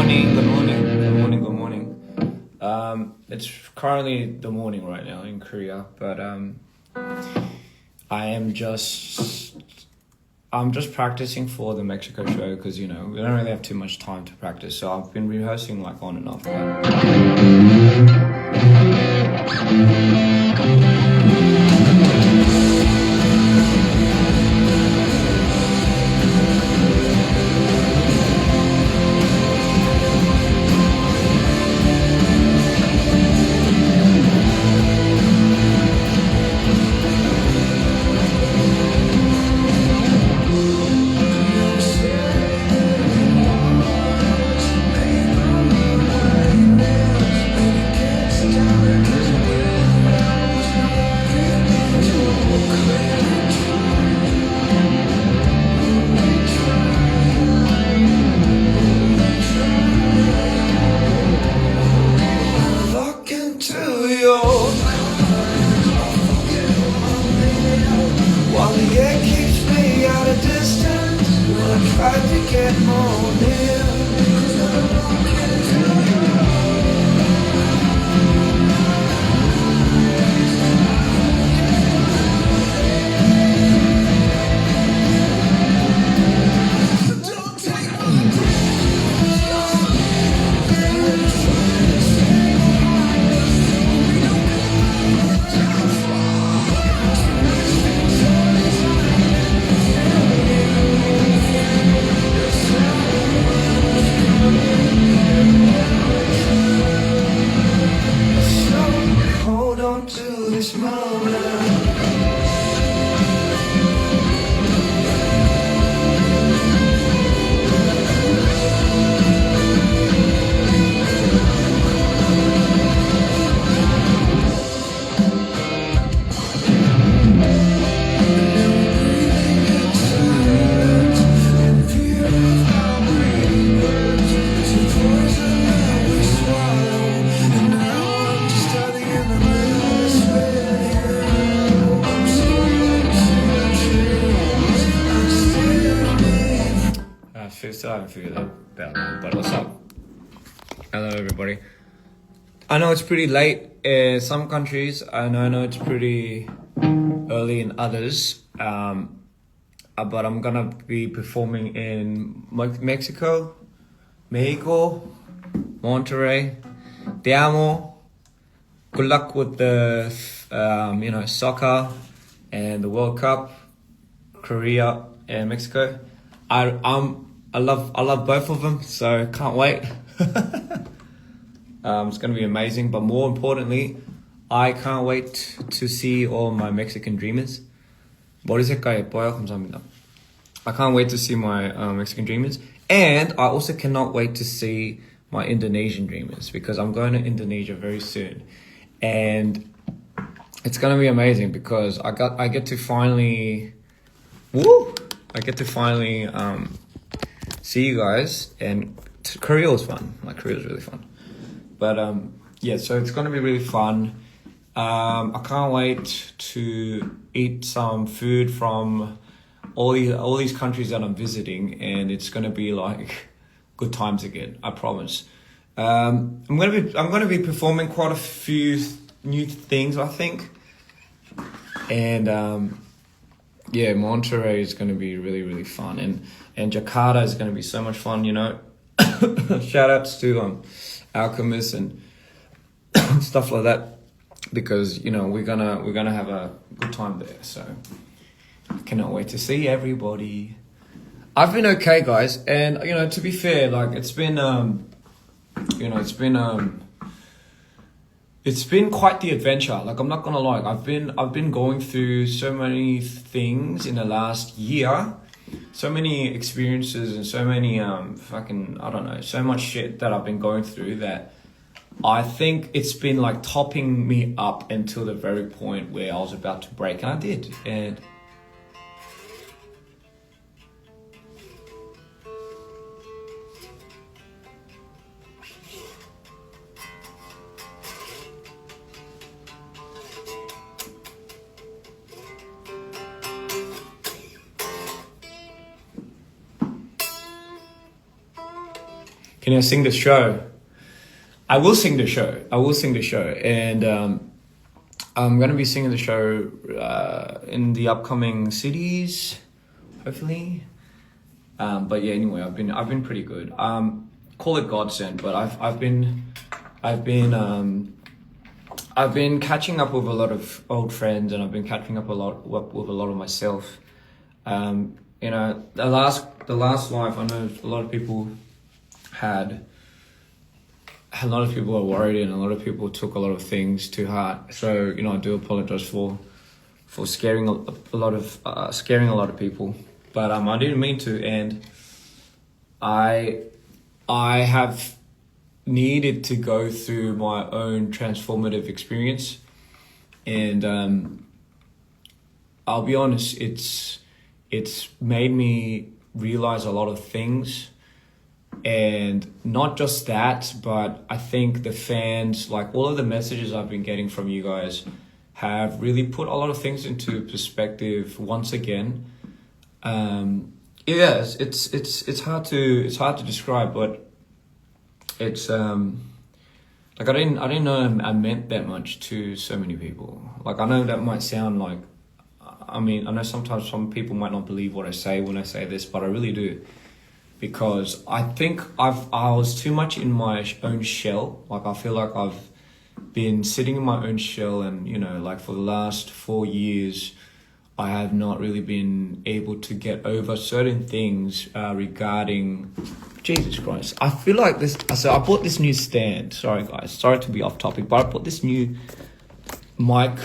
morning, good morning, good morning, good morning. It's currently the morning right now in Korea, but I'm just practicing for the Mexico show because we don't really have too much time to practice, so I've been rehearsing like on and off. While the air keeps me at a distance, I try to get more near. Hold on to this moment. Still haven't figured that out, but what's up? Hello everybody. I know it's pretty late in some countries, and I know it's pretty early in others, but I'm gonna be performing in Mexico, Monterrey. Te amo. Good luck with the soccer and the World Cup, Korea and Mexico. I love both of them, so can't wait. It's going to be amazing, but more importantly, I can't wait to see all my Mexican dreamers. 머리 색깔 예뻐요. 감사합니다. I can't wait to see my Mexican dreamers, and I also cannot wait to see my Indonesian dreamers because I'm going to Indonesia very soon, and it's going to be amazing because I get to finally see you guys, and Korea was fun. Like Korea was really fun, but yeah. So it's gonna be really fun. I can't wait to eat some food from all these countries that I'm visiting, and it's gonna be like good times again. I promise. I'm gonna be performing quite a few new things, I think, and yeah, Monterrey is gonna be really really fun, and Jakarta is going to be so much fun, Shout outs to Alchemist and stuff like that, because we're gonna have a good time there. So I cannot wait to see everybody. I've been okay, guys, and to be fair, like it's been quite the adventure. Like I'm not gonna lie, I've been going through so many things in the last year. So many experiences and so many so much shit that I've been going through that I think it's been like topping me up until the very point where I was about to break, and I did. And can I sing the show? I will sing the show. And I'm gonna be singing the show in the upcoming cities, hopefully. But yeah, anyway, I've been pretty good. Call it godsend, but I've been catching up with a lot of old friends, and I've been catching up with a lot of myself. You know, the last live, I know a lot of people were worried, and a lot of people took a lot of things to heart. So, you know, I do apologize for scaring a lot of people. But I didn't mean to, and I have needed to go through my own transformative experience, and I'll be honest, it's made me realize a lot of things. And not just that, but I think the fans, like all of the messages I've been getting from you guys, have really put a lot of things into perspective once again. Yes, it's hard to describe, but it's like I didn't know I meant that much to so many people. Like, I know that might sound like, I mean, I know sometimes some people might not believe what I say when I say this, but I really do. Because I think I was too much in my own shell. Like, I feel like I've been sitting in my own shell, and, you know, like for the last 4 years, I have not really been able to get over certain things regarding, Jesus Christ. I feel like this, so I bought this new stand. Sorry guys, sorry to be off topic, but I bought this new mic,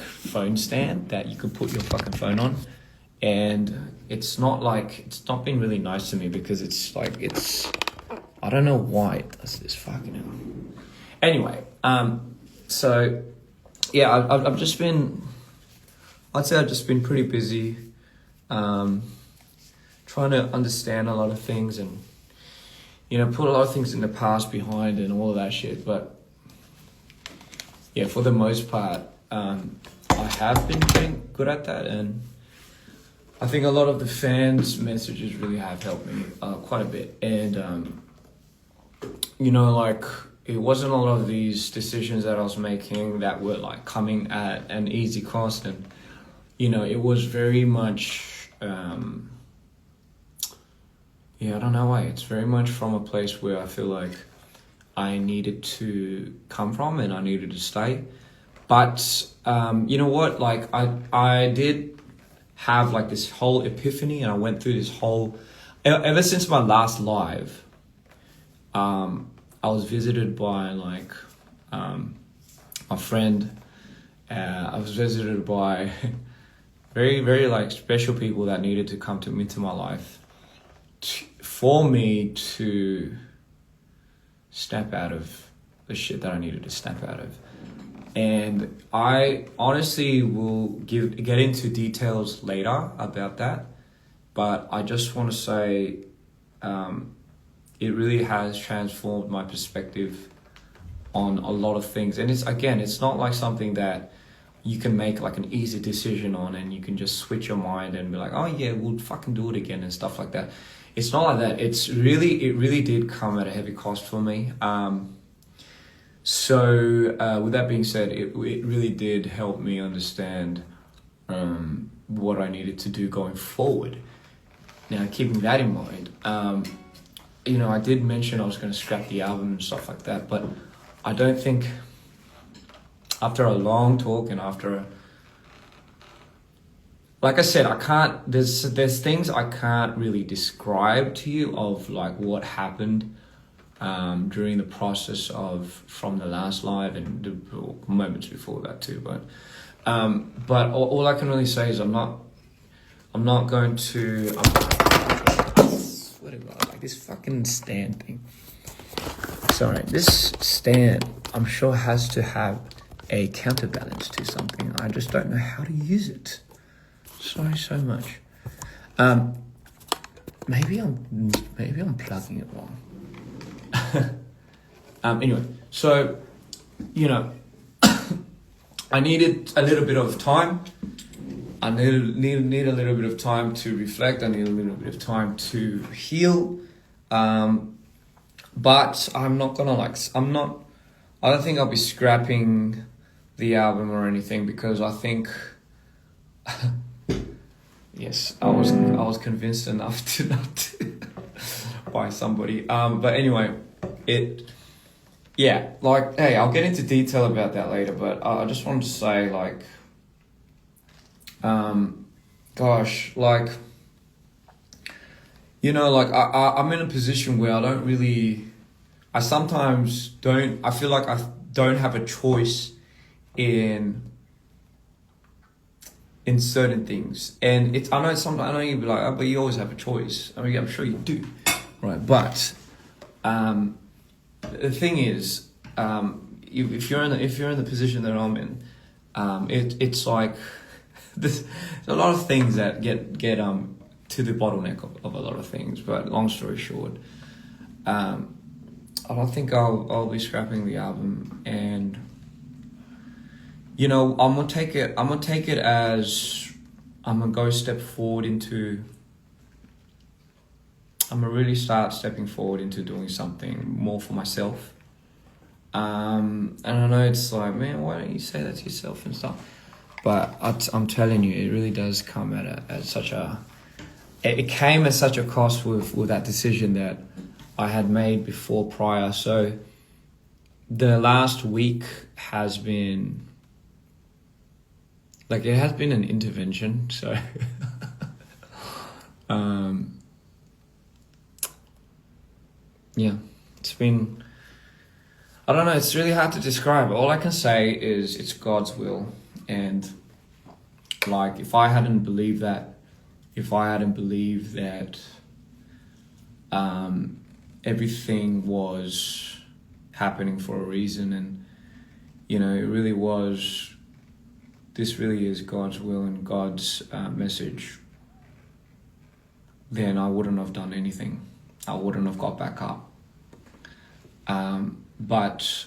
phone stand that you could put your fucking phone on. And it's not been really nice to me, because I don't know why it does this, fucking hell. Anyway, so yeah, I've just been pretty busy, trying to understand a lot of things, and, you know, put a lot of things in the past behind and all of that shit. But yeah, for the most part, I have been getting good at that, and I think a lot of the fans' messages really have helped me quite a bit. And, you know, like, it wasn't a lot of these decisions that I was making that were, like, coming at an easy cost. And, you know, it was very much, I don't know why. It's very much from a place where I feel like I needed to come from and I needed to stay. But, you know what? Like, I did have like this whole epiphany, and I went through this whole, ever since my last live, I was visited by like my friend. I was visited by very, very like special people that needed to come into my life for me to snap out of the shit that I needed to snap out of. And I honestly will get into details later about that, but I just want to say it really has transformed my perspective on a lot of things. And it's not like something that you can make like an easy decision on, and you can just switch your mind and be like, oh yeah, we'll fucking do it again and stuff like that. It's not like that. It really did come at a heavy cost for me. So with that being said, it really did help me understand what I needed to do going forward. Now, keeping that in mind, you know, I did mention I was going to scrap the album and stuff like that, but I don't think, after a long talk and like I said, I can't, there's things I can't really describe to you of like what happened during the process from the last live and the moments before that too. But all I can really say is I'm not going to, I swear to God, like this fucking stand thing. Sorry, this stand, I'm sure has to have a counterbalance to something. I just don't know how to use it. Sorry so much. Maybe I'm plugging it wrong. Anyway, so, you know, I needed a little bit of time I need a little bit of time to reflect. I need a little bit of time to heal. But I'm not gonna I don't think I'll be scrapping the album or anything, because I think, yes, I was convinced enough to not by somebody. But anyway, hey, I'll get into detail about that later. But I just wanted to say, like, gosh, like, you know, like I'm in a position where I sometimes don't, I feel like I don't have a choice in certain things. And I know you'd be like, oh, but you always have a choice. I mean, I'm sure you do, right? But the thing is, if you're in the position that I'm in, it's like there's a lot of things that get to the bottleneck of a lot of things. But long story short, I don't think I'll be scrapping the album, and you know, I'm gonna take it as I'm gonna go step forward into. I'm gonna really start stepping forward into doing something more for myself. And I know it's like, man, why don't you say that to yourself and stuff? But I'm telling you, it really does come at such a. It came at such a cost with that decision that I had made prior. So the last week has been, like, it has been an intervention. So yeah, it's been, I don't know, it's really hard to describe. All I can say is it's God's will. And like, if I hadn't believed that everything was happening for a reason, and you know, this really is God's will and God's message, then I wouldn't have done anything. I wouldn't have got back up. But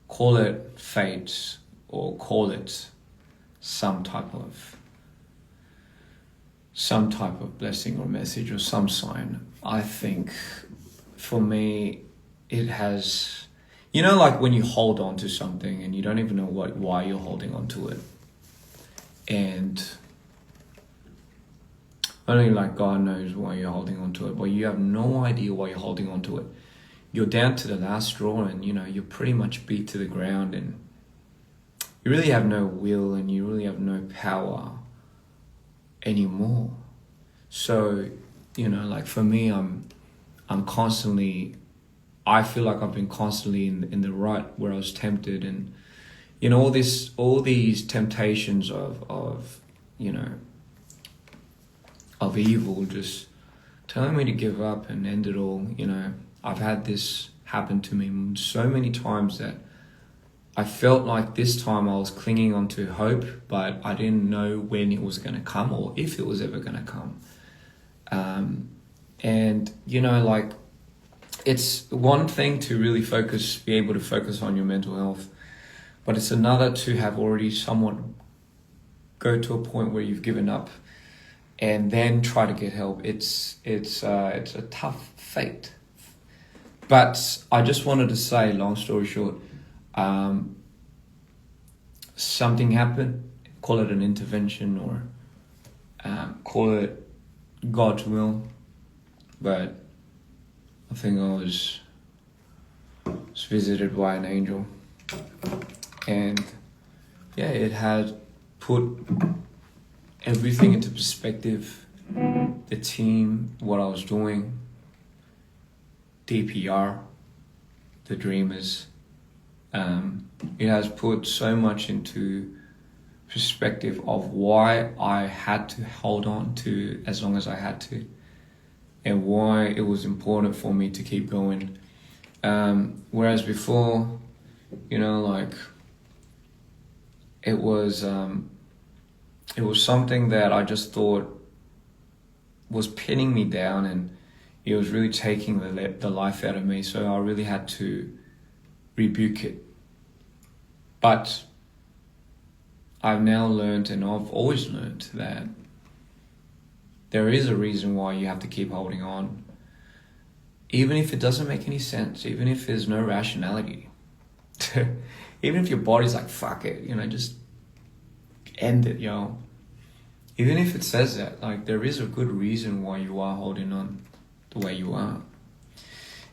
call it fate, or call it some type of blessing or message or some sign. I think for me, it has, you know, like when you hold on to something and you don't even know why you're holding on to it. And only like God knows why you're holding on to it, but you have no idea why you're holding on to it. You're down to the last straw, and you know, you're pretty much beat to the ground, and you really have no will, and you really have no power anymore. So, you know, like for me, I feel like I've been constantly in the rut where I was tempted, and you know, all these temptations of you know, of evil just telling me to give up and end it all. You know, I've had this happen to me so many times that I felt like this time I was clinging onto hope, but I didn't know when it was going to come or if it was ever going to come. And, you know, like, it's one thing to really be able to focus on your mental health, but it's another to have already somewhat go to a point where you've given up and then try to get help. It's a tough fate. But I just wanted to say, long story short, something happened, call it an intervention or call it God's will, but I think I was visited by an angel, and yeah, it had put everything into perspective. The team, what I was doing, DPR, the Dreamers, it has put so much into perspective of why I had to hold on to as long as I had to, and why it was important for me to keep going. Whereas before, you know, like, it was something that I just thought was pinning me down, and it was really taking the life out of me. So I really had to rebuke it. But I've now learned, and I've always learned, that there is a reason why you have to keep holding on. Even if it doesn't make any sense, even if there's no rationality, even if your body's like, fuck it, just end it, yo. Even if it says that, like, there is a good reason why you are holding on the way you are.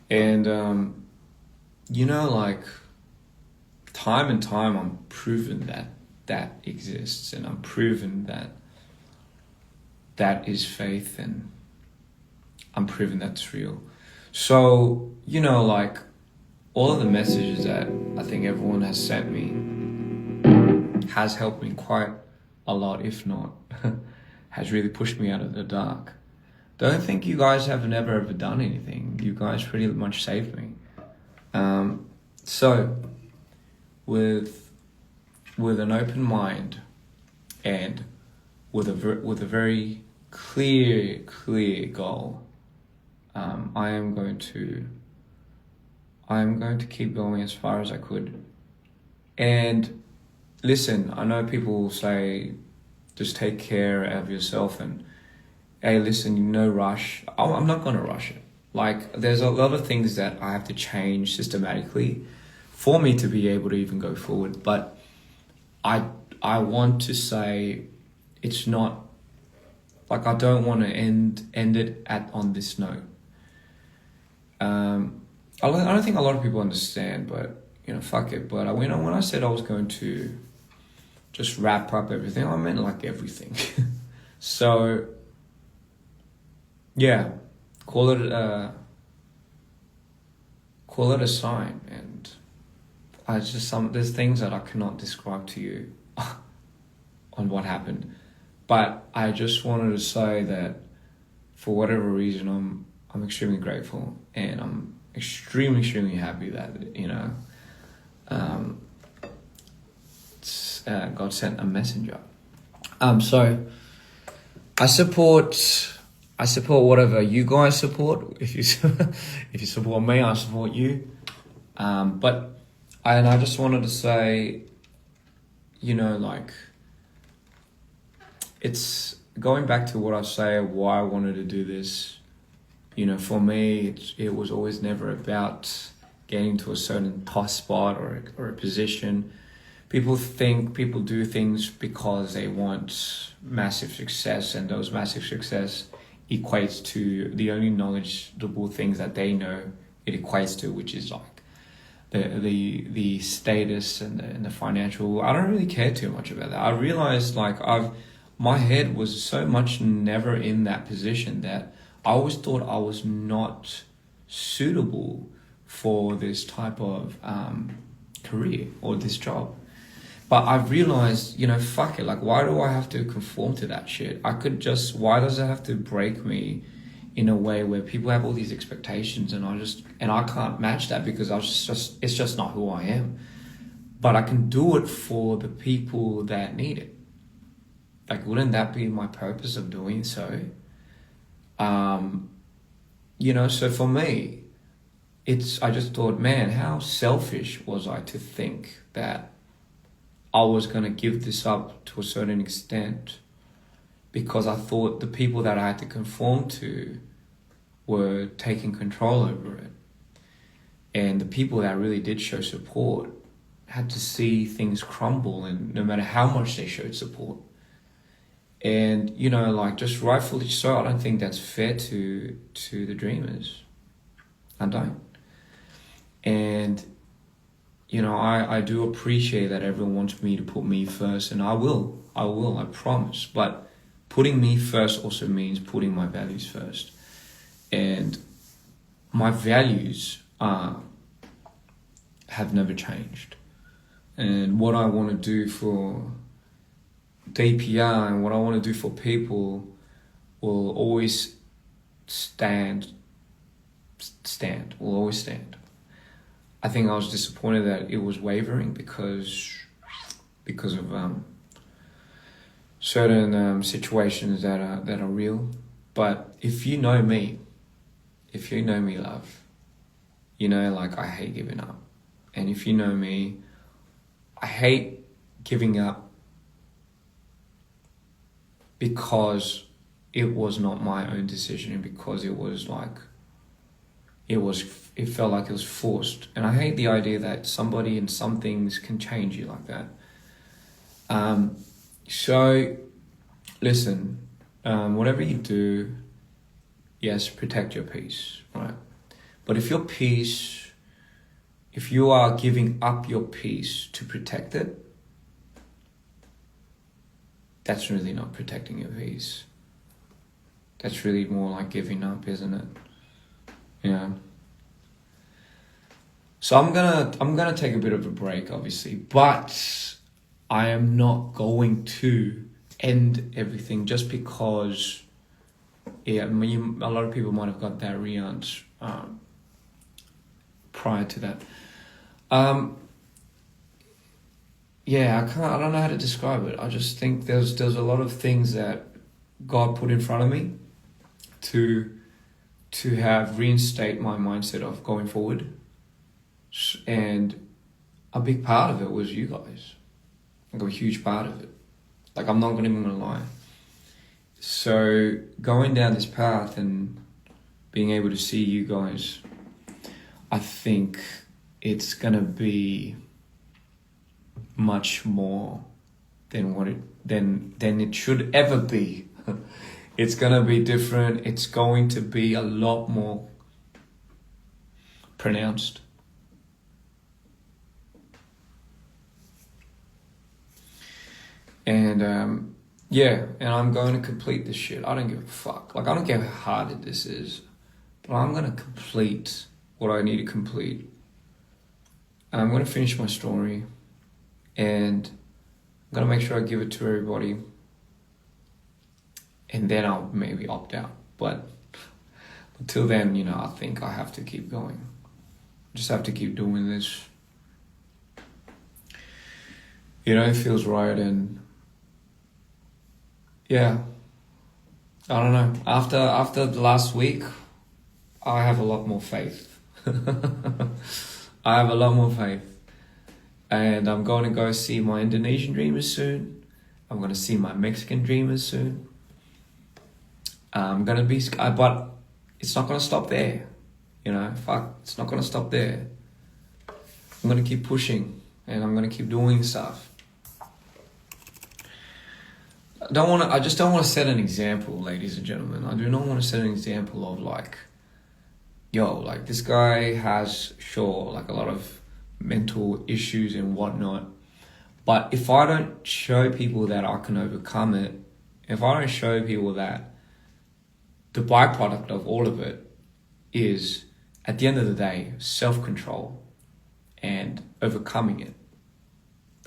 And, like, time and time I'm proven that exists, and I'm proven that is faith, and I'm proven that's real. So, like, all of the messages that I think everyone has sent me has helped me quite a lot, if not, has really pushed me out of the dark. Don't think you guys have never ever done anything. You guys pretty much saved me. So, with an open mind and with a very clear goal, I am going to keep going as far as I could. And listen, I know people will say, just take care of yourself, and hey, listen, no rush. I'm not going to rush it. Like, there's a lot of things that I have to change systematically for me to be able to even go forward. But I want to say, it's not, like, I don't want to end it on this note. I don't think a lot of people understand, but fuck it. But when I said I was going to just wrap up everything, I meant like everything. So yeah, call it a sign. And there's things that I cannot describe to you on what happened, but I just wanted to say that for whatever reason, I'm extremely grateful, and I'm extremely happy that God sent a messenger. So I support whatever you guys support. If you support me, I support you. But I just wanted to say, like, it's going back to what I say, why I wanted to do this. For me, it was always never about getting to a certain top spot or a position. People do things because they want massive success, and those massive success equates to the only knowledgeable things that they know it equates to, which is like the status and the financial. I don't really care too much about that. I realized, like, my head was so much never in that position that I always thought I was not suitable for this type of career or this job. But I've realized, fuck it. Like, why do I have to conform to that shit? Why does it have to break me in a way where people have all these expectations, and I can't match that because it's just not who I am. But I can do it for the people that need it. Like, wouldn't that be my purpose of doing so? So for me, I just thought, man, how selfish was I to think that I was going to give this up to a certain extent because I thought the people that I had to conform to were taking control over it. And the people that really did show support had to see things crumble, and no matter how much they showed support. And, like, just rightfully so, I don't think that's fair to the dreamers. I don't. And, I do appreciate that everyone wants me to put me first, and I will, I promise. But putting me first also means putting my values first. And my values have never changed. And what I want to do for DPR and what I want to do for people will always will always stand. I think I was disappointed that it was wavering because of certain situations that are real. But if you know me, love, like, I hate giving up. And if you know me, I hate giving up because it was not my own decision, and because it was like, it felt like it was forced. And I hate the idea that somebody and some things can change you like that. So listen, whatever you do, yes, protect your peace, right? But if you are giving up your peace to protect it, that's really not protecting your peace. That's really more like giving up, isn't it? Yeah. So I'm gonna take a bit of a break, obviously, but I am not going to end everything just because, yeah, a lot of people might have got their RIANs prior to that. Yeah, I don't know how to describe it. I just think there's a lot of things that God put in front of me to have reinstate my mindset of going forward. And a big part of it was you guys. Like a huge part of it. Like, I'm not even gonna lie. So going down this path and being able to see you guys, I think it's gonna be much more than it should ever be. It's gonna be different. It's going to be a lot more pronounced. And yeah, and I'm going to complete this shit. I don't give a fuck. Like, I don't care how hard this is, but I'm gonna complete what I need to complete. And I'm gonna finish my story, and I'm gonna make sure I give it to everybody, and then I'll maybe opt out. But until then, I think I have to keep going. Just have to keep doing this. It feels right. And yeah, I don't know. After the last week, I have a lot more faith. I have a lot more faith. And I'm going to go see my Indonesian dreamers soon. I'm going to see my Mexican dreamers soon. I'm going to be... But it's not going to stop there. It's not going to stop there. I'm going to keep pushing. And I'm going to keep doing stuff. I just don't want to set an example, ladies and gentlemen. I do not want to set an example of this guy has, sure, a lot of mental issues and whatnot. But if I don't show people that I can overcome it, if I don't show people that the byproduct of all of it is, at the end of the day, self-control and overcoming it,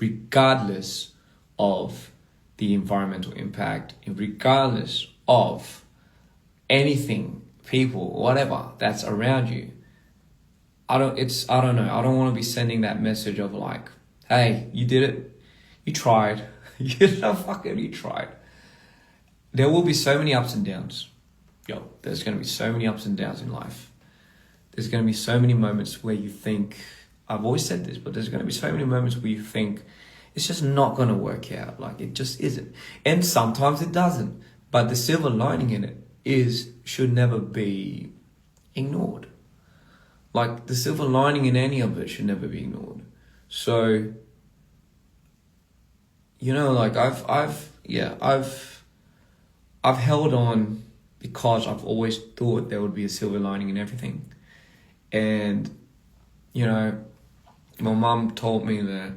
regardless of the environmental impact, and regardless of anything, people, whatever that's around you. I don't know. I don't want to be sending that message of hey, you did it. You tried. You tried. There will be so many ups and downs. There's going to be so many ups and downs in life. There's going to be so many moments where you think, I've always said this, but there's going to be so many moments where you think, it's just not going to work out. It just isn't. And sometimes it doesn't. But the silver lining in it should never be ignored. The silver lining in any of it should never be ignored. So, I've held on because I've always thought there would be a silver lining in everything. And, my mum told me that,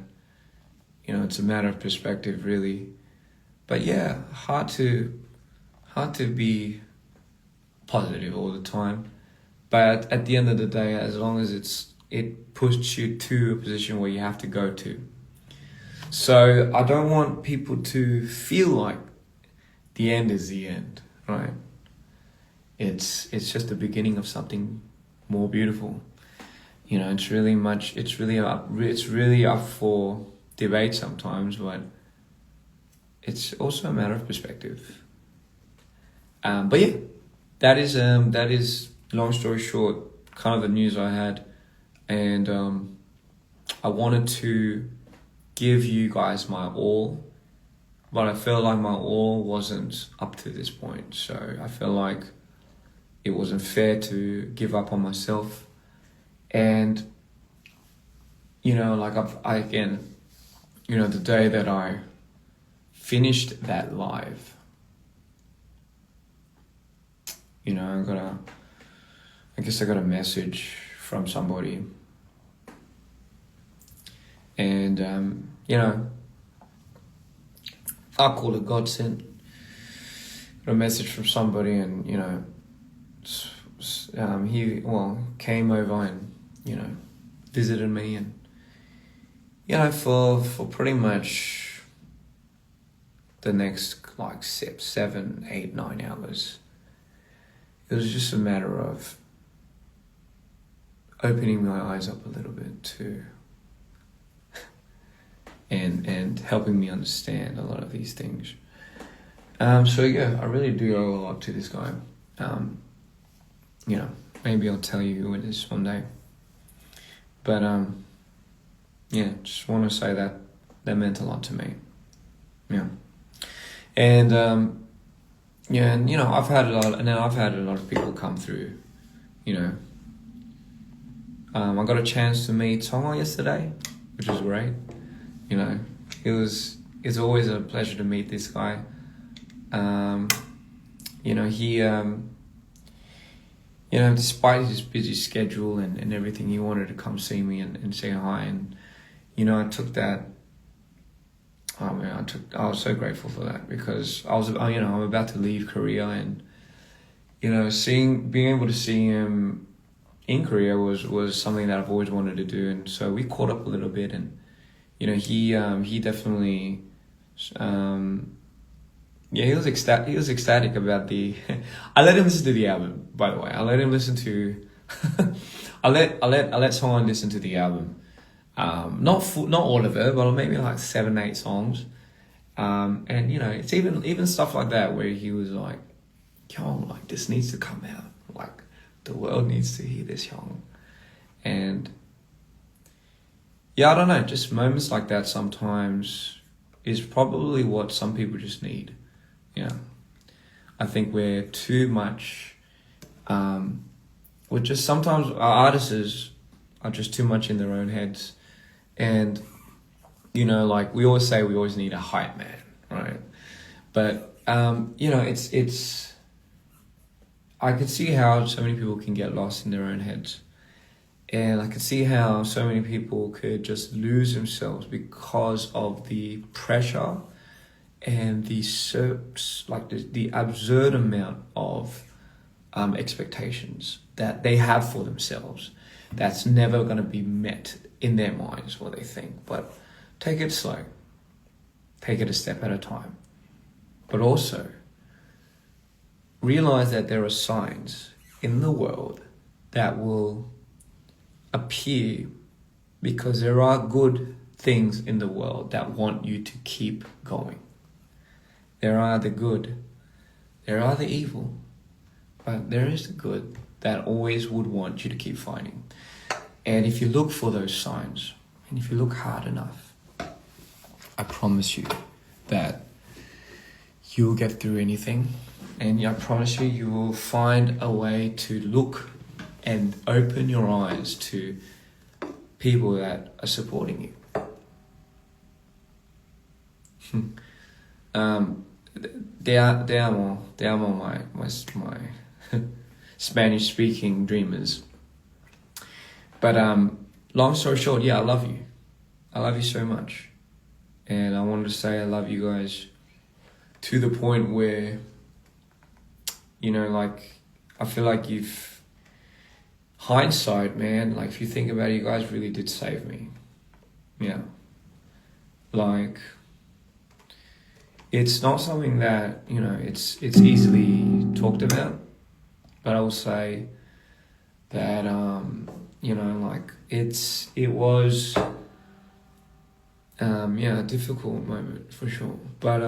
it's a matter of perspective, really. But yeah, hard to be positive all the time. But at the end of the day, as long as it pushes you to a position where you have to go to. So I don't want people to feel like the end is the end, right? It's just the beginning of something more beautiful. It's really up for debate sometimes, but it's also a matter of perspective. But yeah, that is long story short, kind of the news I had, and I wanted to give you guys my all, but I felt like my all wasn't up to this point. So I felt like it wasn't fair to give up on myself. And, you know, like I again, you know, the day that I finished that live, you know, I guess I got a message from somebody. And, you know, I call it God sent. Got a message from somebody, and, you know, he came over and, you know, visited me, and, you know, for pretty much the next like 7, 8, 9 hours, it was just a matter of opening my eyes up a little bit to and helping me understand a lot of these things. So yeah, I really do owe a lot to this guy. You know, maybe I'll tell you who it is one day. But yeah, just want to say that meant a lot to me. Yeah. And yeah, and you know, I've had a lot of people come through, you know. I got a chance to meet Tonga yesterday, which was great. You know, it's always a pleasure to meet this guy. You know, he, you know, despite his busy schedule and everything, he wanted to come see me and say hi. And, you know, I took that, I was so grateful for that, because I was, you know, I'm about to leave Korea, and, you know, being able to see him in Korea was something that I've always wanted to do. And so we caught up a little bit, and, you know, he definitely, yeah, he was ecstatic about the. I let him listen to the album. By the way, I let him listen to. I let someone listen to the album. Not all of it, but maybe like 7, 8 songs. And you know, it's even stuff like that where he was like, "Young, like this needs to come out. Like the world needs to hear this, Young." And yeah, I don't know. Just moments like that sometimes is probably what some people just need. You know, I think we're too much, we're just sometimes our artists are just too much in their own heads. And, you know, like we always say, we always need a hype man, right? But, you know, it's, I could see how so many people can get lost in their own heads. And I could see how so many people could just lose themselves because of the pressure and the absurd amount of expectations that they have for themselves that's never going to be met in their minds, what they think. But take it slow. Take it a step at a time. But also realize that there are signs in the world that will appear, because there are good things in the world that want you to keep going. There are the good, there are the evil, but there is the good that always would want you to keep fighting. And if you look for those signs, and if you look hard enough, I promise you that you'll get through anything. And I promise you, you will find a way to look and open your eyes to people that are supporting you. Te amo my Spanish speaking dreamers. But long story short, yeah, I love you. I love you so much. And I wanted to say I love you guys to the point where, you know, like, I feel like hindsight, man, like if you think about it, you guys really did save me. Yeah. Like, it's not something that, you know, it's easily talked about, but I will say that, you know, like it was, yeah, a difficult moment for sure, but,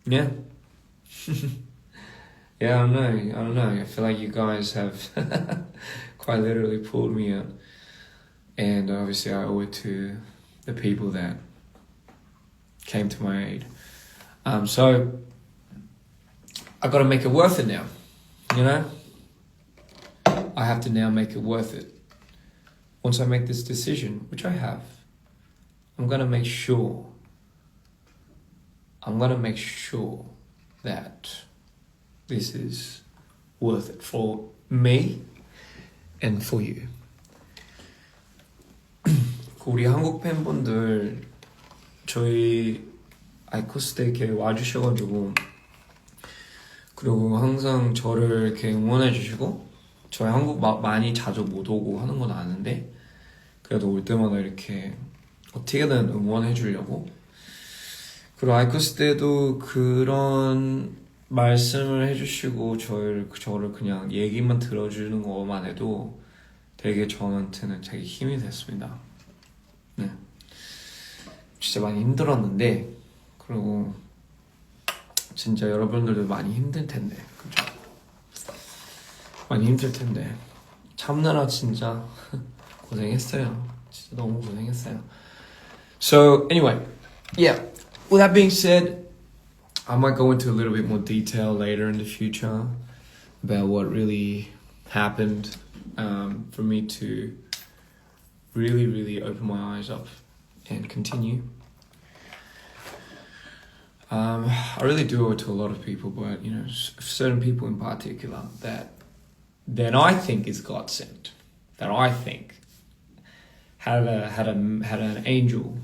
yeah. Yeah, I don't know. I feel like you guys have quite literally pulled me out. And obviously I owe it to the people that, came to my aid. So I got to make it worth it now, you know? I have to now make it worth it. Once I make this decision, which I have, I'm going to make sure that this is worth it for me and for you. 우리 한국 팬분들 저희 아이코스 때 이렇게 와주셔가지고 그리고 항상 저를 이렇게 응원해주시고 저희 한국 많이 자주 못 오고 하는 건 아는데 그래도 올 때마다 이렇게 어떻게든 응원해주려고 그리고 아이코스 때도 그런 말씀을 해주시고 저를 그냥 얘기만 들어주는 것만 해도 되게 저한테는 되게 힘이 됐습니다. 네, 진짜 많이 힘들었는데 그리고 진짜 여러분들도 많이 힘들 텐데 그죠? 많이 힘들 텐데 참느라 진짜 고생했어요. 진짜 너무 고생했어요. So anyway, yeah. With that being said, I might go into a little bit more detail later in the future about what really happened for me to really open my eyes up and continue. I really do owe it to a lot of people, but you know, certain people in particular that I think is God sent, that I think had an angel.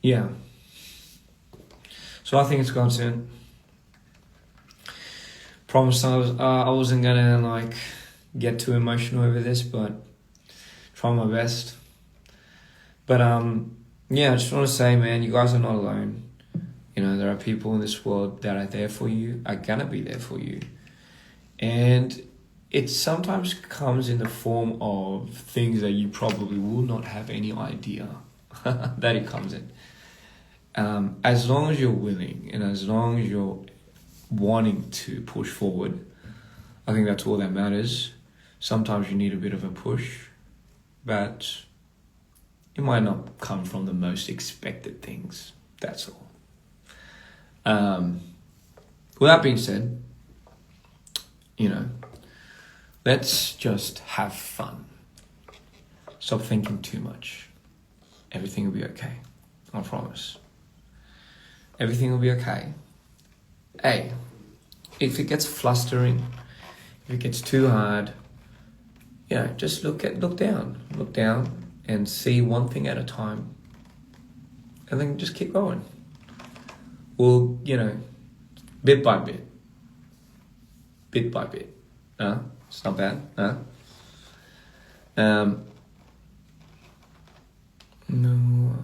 Yeah. So I think it's God sent. Promised I wasn't gonna like get too emotional over this, but try my best. But yeah, I just want to say, man, you guys are not alone. You know, there are people in this world that are there for you, are gonna be there for you. And it sometimes comes in the form of things that you probably will not have any idea that it comes in. As long as you're willing and as long as you're wanting to push forward, I think that's all that matters. Sometimes you need a bit of a push, but it might not come from the most expected things. That's all. With that being said, you know, let's just have fun. Stop thinking too much. Everything will be okay. I promise. Everything will be okay. Hey, if it gets flustering, if it gets too hard, you know, just look down and see one thing at a time, and then just keep going. Well, you know, bit by bit. It's not bad, No.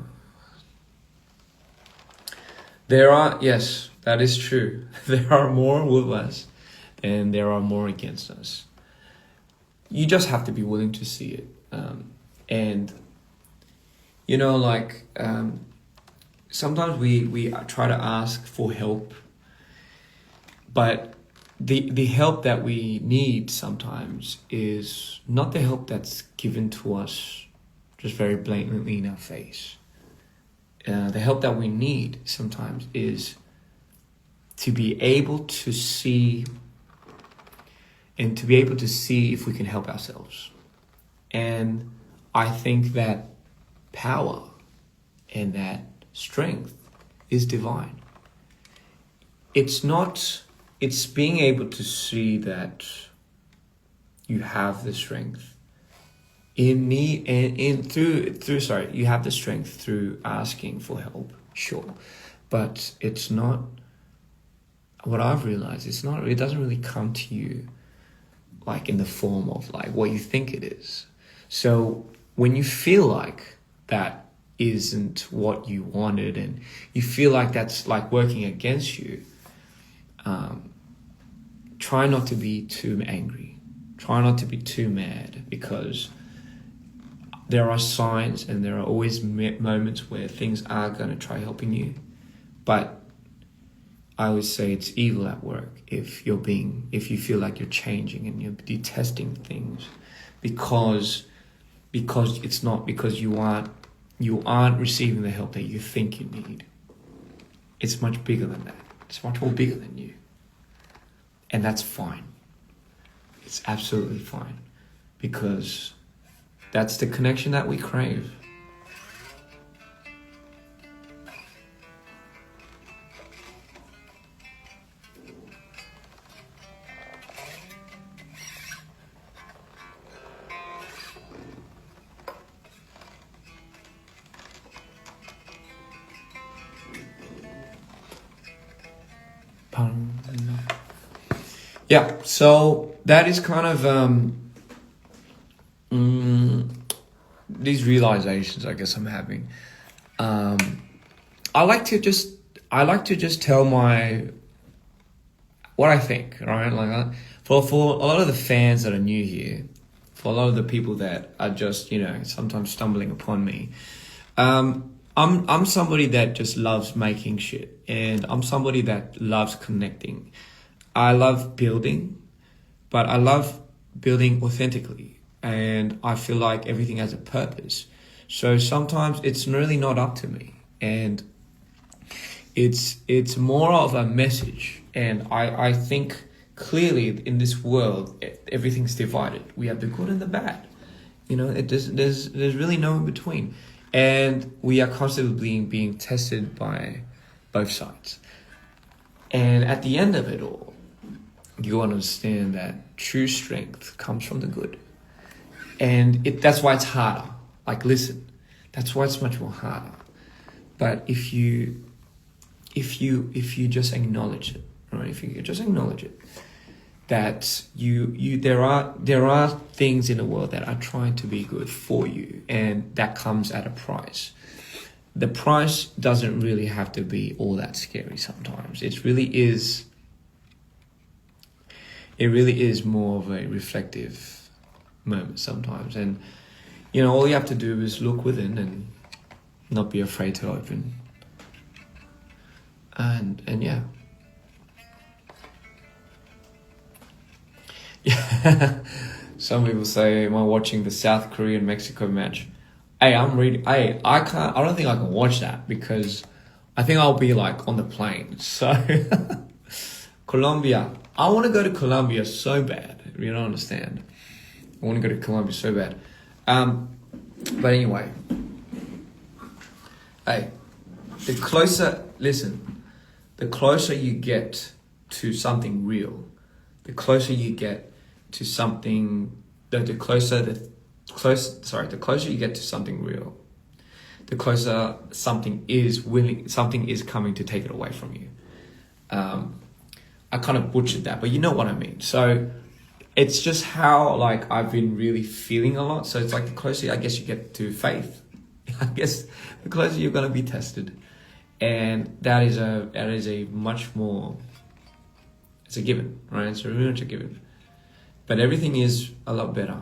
There are, yes, that is true. There are more with us and there are more against us. You just have to be willing to see it. And, you know, like, sometimes we try to ask for help, but the help that we need sometimes is not the help that's given to us just very blatantly in our face. The help that we need sometimes is to be able to see and to be able to see if we can help ourselves. And I think that power and that strength is divine. It's being able to see that you have the strength in me and you have the strength through asking for help, sure. But it's not, what I've realized, it doesn't really come to you like in the form of like what you think it is. So when you feel like that isn't what you wanted and you feel like that's like working against you, try not to be too angry. Try not to be too mad, because there are signs and there are always moments where things are going to try helping you. But I would say it's evil at work if you feel like you're changing and you're detesting things because it's not because you aren't you aren't receiving the help that you think you need. It's much bigger than that. It's much more bigger than you. And that's fine. It's absolutely fine. Because that's the connection that we crave. Yeah, so that is kind of these realizations I guess I'm having. I like to just tell what I think, right? Like for a lot of the fans that are new here, for a lot of the people that are just, sometimes stumbling upon me, I'm somebody that just loves making shit, and I'm somebody that loves connecting. I love building, but I love building authentically, and I feel like everything has a purpose. So sometimes it's really not up to me, and it's more of a message. And I think clearly in this world, everything's divided. We have the good and the bad. There's really no in between, and we are constantly being tested by both sides. And at the end of it all, you understand that true strength comes from the good. And that's why it's harder. Like, listen, that's why it's much more harder. But if you just acknowledge it, right? If you just acknowledge it, that there are things in the world that are trying to be good for you, and that comes at a price. The price doesn't really have to be all that scary sometimes. It really is more of a reflective moment sometimes. And, all you have to do is look within and not be afraid to open. And yeah. Yeah. Some people say, am I watching the South Korean Mexico match? Hey, I don't think I can watch that, because I think I'll be like on the plane. So Colombia. I want to go to Colombia so bad. You don't understand. I want to go to Colombia so bad. But anyway. Hey, the closer you get to something real, the closer you get to something, the closer you get to something real, the closer something is coming to take it away from you. I kind of butchered that, but you know what I mean. So it's just how I've been really feeling a lot. So it's like the closer I guess you get to faith, I guess the closer you're going to be tested. And that is a much more, it's a given, right? It's very much a given. But everything is a lot better.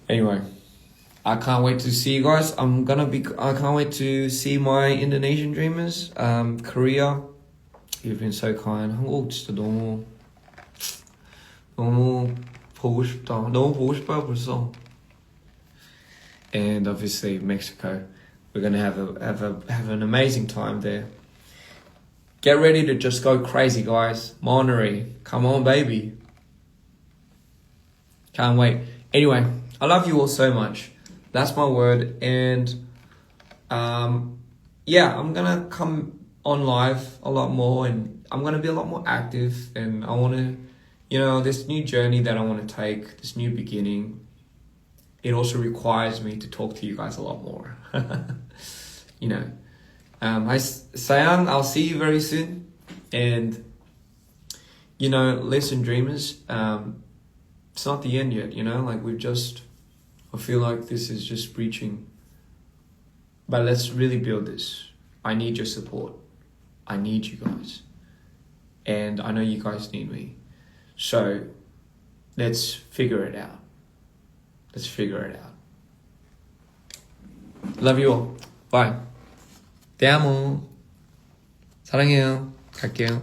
Anyway, I can't wait to see you guys. I can't wait to see my Indonesian dreamers. Korea, you've been so kind. 한국 진짜 너무 보고 싶다. 너무 보고 싶어요 벌써. And obviously Mexico, we're gonna have an amazing time there. Get ready to just go crazy, guys. Monterey, come on, baby. Can't wait. Anyway, I love you all so much. That's my word. And yeah, I'm gonna come on live a lot more, and I'm gonna be a lot more active, and I want to, this new journey that I want to take, this new beginning, it also requires me to talk to you guys a lot more. Hi Sayang, I'll see you very soon. And listen, dreamers, it's not the end yet. I feel like this is just preaching, but let's really build this. I need your support. I need you guys, and I know you guys need me. So let's figure it out. Love you all. Bye. Te amo. 사랑해요. 갈게요.